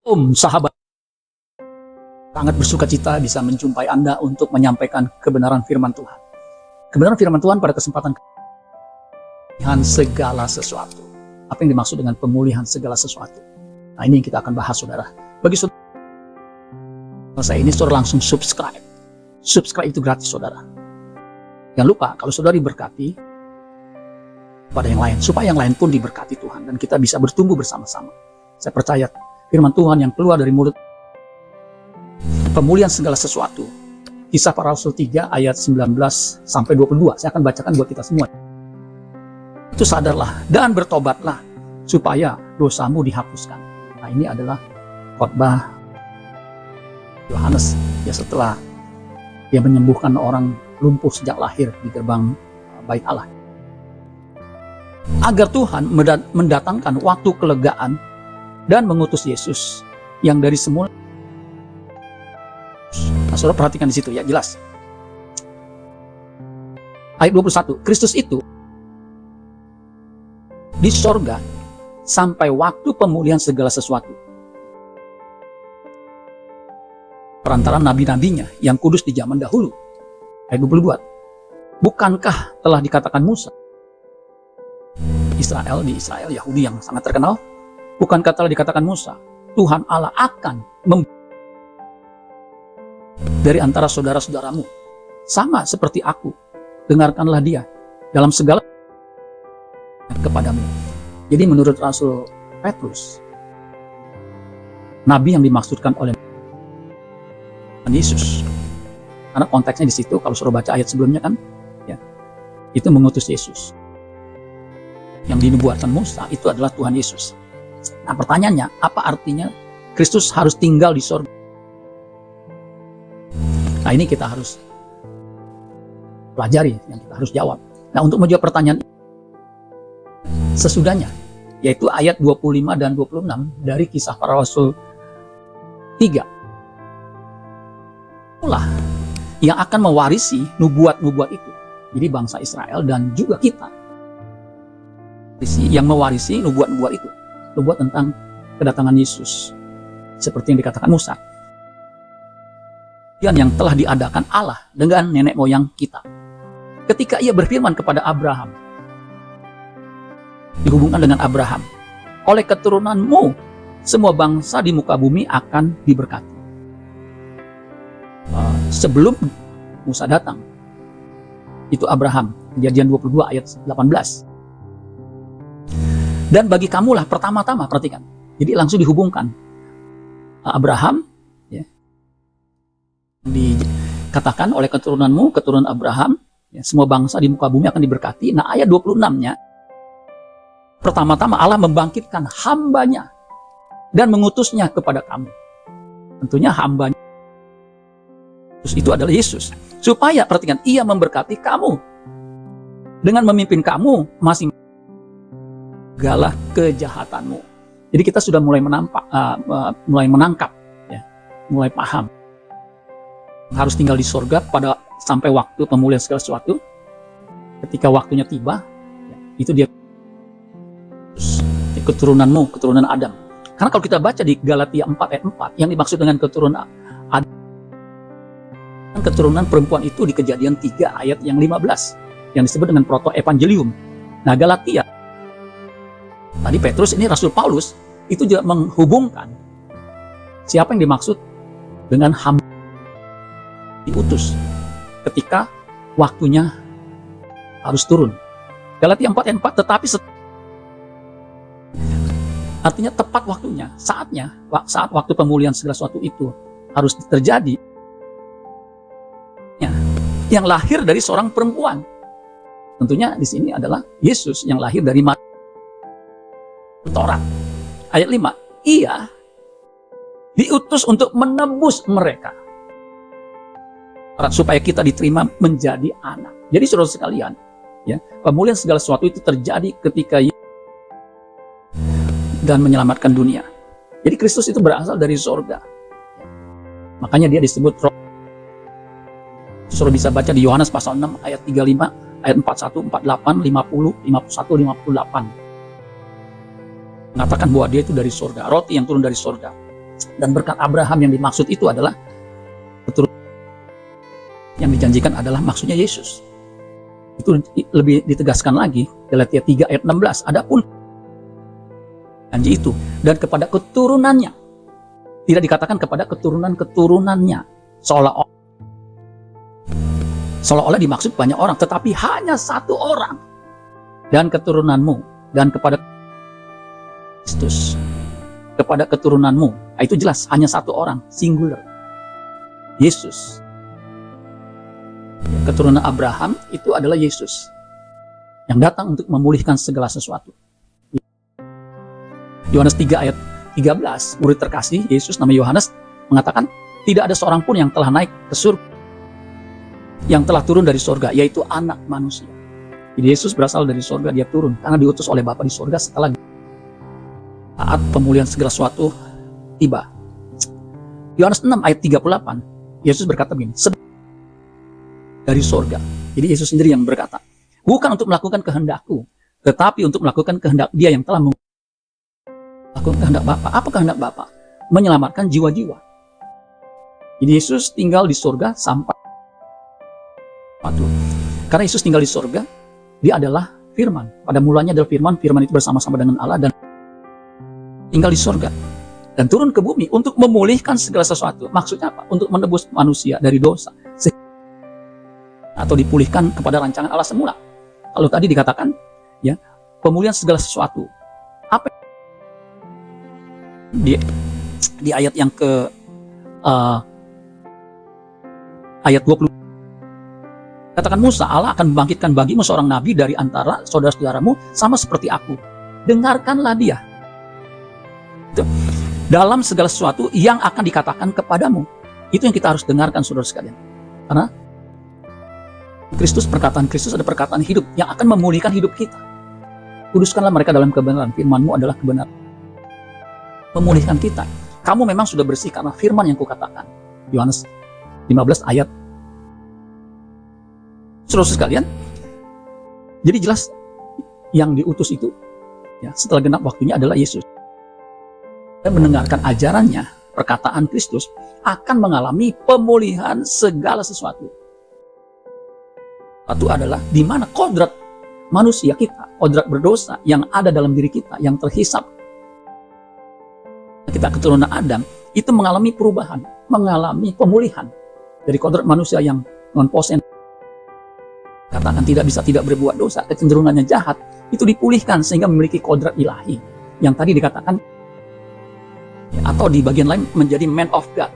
Sahabat, sangat bersuka cita bisa menjumpai Anda untuk menyampaikan kebenaran firman Tuhan. Kebenaran firman Tuhan pada kesempatan pemulihan segala sesuatu. Apa yang dimaksud dengan pemulihan segala sesuatu? Nah, ini yang kita akan bahas, saudara. Bagi saudara saya ini, saudara langsung subscribe. Subscribe itu gratis, saudara. Jangan lupa, kalau saudara diberkati pada yang lain, supaya yang lain pun diberkati Tuhan, dan kita bisa bertumbuh bersama-sama. Saya percaya firman Tuhan yang keluar dari mulut pemulihan segala sesuatu. Kisah Para Rasul 3 ayat 19 sampai 22. Saya akan bacakan buat kita semua. Itu sadarlah dan bertobatlah supaya dosamu dihapuskan. Nah, ini adalah khotbah Yohanes ya setelah dia menyembuhkan orang lumpuh sejak lahir di gerbang bait Allah. Agar Tuhan mendatangkan waktu kelegaan dan mengutus Yesus yang dari semula. Nah, saudara perhatikan di situ ya, jelas. Ayat 21, Kristus itu di sorga sampai waktu pemulihan segala sesuatu. Perantara nabi-nabinya yang kudus di zaman dahulu. Ayat 22, bukankah telah dikatakan Musa, Israel di Israel, Yahudi yang sangat terkenal, bukankah telah dikatakan Musa, Tuhan Allah akan dari antara saudara-saudaramu, sama seperti aku, dengarkanlah dia dalam segala kepadamu. Jadi menurut Rasul Petrus, Nabi yang dimaksudkan oleh Yesus, karena konteksnya di situ, kalau suruh baca ayat sebelumnya kan, ya, itu mengutus Yesus. Yang dinubuatkan Musa itu adalah Tuhan Yesus. Nah, pertanyaannya, apa artinya Kristus harus tinggal di sorga? Nah, ini kita harus pelajari, yang kita harus jawab. Nah, untuk menjawab pertanyaan sesudahnya, yaitu ayat 25 dan 26 dari Kisah Para Rasul 3. Itulah yang akan mewarisi nubuat-nubuat itu. Jadi bangsa Israel dan juga kita. Yang mewarisi nubuat-nubuat itu. Nubuat tentang kedatangan Yesus. Seperti yang dikatakan Musa. Yang telah diadakan Allah dengan nenek moyang kita. Ketika ia berfirman kepada Abraham, dihubungkan dengan Abraham, oleh keturunanmu semua bangsa di muka bumi akan diberkati. Sebelum Musa datang, itu Abraham, Kejadian 22 ayat 18. Dan bagi kamulah pertama-tama, perhatikan, jadi langsung dihubungkan Abraham, ya, dikatakan oleh keturunanmu, keturunan Abraham, ya, semua bangsa di muka bumi akan diberkati. Nah, ayat 26-nya, pertama-tama Allah membangkitkan hambanya dan mengutusnya kepada kamu. Tentunya hambanya itu adalah Yesus. Supaya, perhatikan, ia memberkati kamu dengan memimpin kamu masing segala kejahatanmu. Jadi kita sudah mulai menangkap, ya, mulai paham. Harus tinggal di sorga pada sampai waktu pemulihan segala sesuatu. Ketika waktunya tiba, ya, itu dia keturunanmu, keturunan Adam. Karena kalau kita baca di Galatia 4 ayat 4, yang dimaksud dengan keturunan Adam, keturunan perempuan itu di Kejadian 3 ayat yang 15, yang disebut dengan proto-evangelium. Nah, Galatia, tadi Petrus, ini Rasul Paulus, itu juga menghubungkan siapa yang dimaksud dengan hamba diutus ketika waktunya harus turun. Galatia 4 ayat 4, tetapi artinya tepat waktunya, saatnya, saat waktu pemulihan segala sesuatu itu harus terjadi, ya, yang lahir dari seorang perempuan. Tentunya di sini adalah Yesus yang lahir dari Taurat. Ayat 5, ia diutus untuk menebus mereka supaya kita diterima menjadi anak. Jadi saudara sekalian, ya, pemulihan segala sesuatu itu terjadi ketika dan menyelamatkan dunia. Jadi Kristus itu berasal dari sorga. Makanya dia disebut roh. Saudara bisa baca di Yohanes pasal 6 ayat 35, ayat 41, 48, 50, 51, 58. Mengatakan bahwa dia itu dari sorga, roti yang turun dari sorga. Dan berkat Abraham yang dimaksud itu adalah keturunan yang dijanjikan adalah maksudnya Yesus. Itu lebih ditegaskan lagi, Galatia 3 ayat 16. Adapun janji itu, dan kepada keturunannya. Tidak dikatakan kepada keturunan-keturunannya. Seolah-olah dimaksud banyak orang, tetapi hanya satu orang. Dan keturunanmu, dan kepada Kristus. Kepada keturunanmu. Nah, itu jelas, hanya satu orang, singular. Yesus. Keturunan Abraham itu adalah Yesus. Yang datang untuk memulihkan segala sesuatu. Yohanes 3 ayat 13, murid terkasih Yesus namanya Yohanes mengatakan, tidak ada seorang pun yang telah naik ke surga, yang telah turun dari surga, yaitu anak manusia. Jadi Yesus berasal dari surga, dia turun karena diutus oleh Bapa di surga setelah saat pemulihan segala sesuatu tiba. Yohanes 6 ayat 38, Yesus berkata begini, dari surga. Jadi Yesus sendiri yang berkata, bukan untuk melakukan kehendakku, tetapi untuk melakukan kehendak Dia yang telah melakukan kehendak Bapa. Apa kehendak Bapa? Menyelamatkan jiwa-jiwa. Jadi Yesus tinggal di surga sampai waktu. Karena Yesus tinggal di surga, Dia adalah firman. Pada mulanya adalah firman, firman itu bersama-sama dengan Allah dan tinggal di surga. Dan turun ke bumi untuk memulihkan segala sesuatu. Maksudnya apa? Untuk menebus manusia dari dosa. Atau dipulihkan kepada rancangan Allah semula. Kalau tadi dikatakan, ya, pemulihan segala sesuatu. Apa di ayat yang ke ayat 20 katakan Musa, Allah akan membangkitkan bagimu seorang nabi dari antara saudara-saudaramu sama seperti aku. Dengarkanlah dia. Itu. Dalam segala sesuatu yang akan dikatakan kepadamu. Itu yang kita harus dengarkan, saudara sekalian. Karena Kristus, perkataan Kristus ada perkataan hidup yang akan memulihkan hidup kita. Kuduskanlah mereka dalam kebenaran. Firman-Mu adalah kebenaran. Memulihkan kita. Kamu memang sudah bersih karena firman yang kukatakan. Yohanes 15 ayat. Saudara sekalian, jadi jelas yang diutus itu, ya, setelah genap waktunya adalah Yesus. Dan mendengarkan ajarannya, perkataan Kristus akan mengalami pemulihan segala sesuatu. Itu adalah di mana kodrat manusia kita, kodrat berdosa yang ada dalam diri kita, yang terhisap. Kita keturunan Adam, itu mengalami perubahan, mengalami pemulihan dari kodrat manusia yang non-posen. Katakan tidak bisa tidak berbuat dosa, kecenderungannya jahat, itu dipulihkan sehingga memiliki kodrat ilahi. Yang tadi dikatakan, atau di bagian lain menjadi man of God,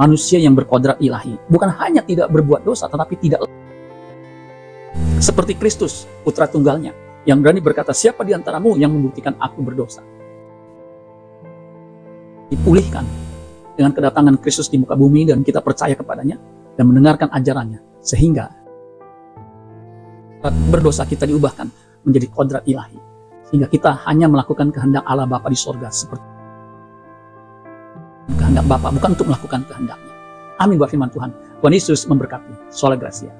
manusia yang berkodrat ilahi. Bukan hanya tidak berbuat dosa, tetapi tidak seperti Kristus, putra tunggalnya, yang berani berkata, siapa di antaramu yang membuktikan aku berdosa? Dipulihkan dengan kedatangan Kristus di muka bumi dan kita percaya kepadanya dan mendengarkan ajarannya. Sehingga berdosa kita diubahkan menjadi kodrat ilahi. Sehingga kita hanya melakukan kehendak Allah Bapa di sorga seperti kehendak Bapa, bukan untuk melakukan kehendaknya. Amin buat firman Tuhan. Tuhan Yesus memberkati. Sola Gracia.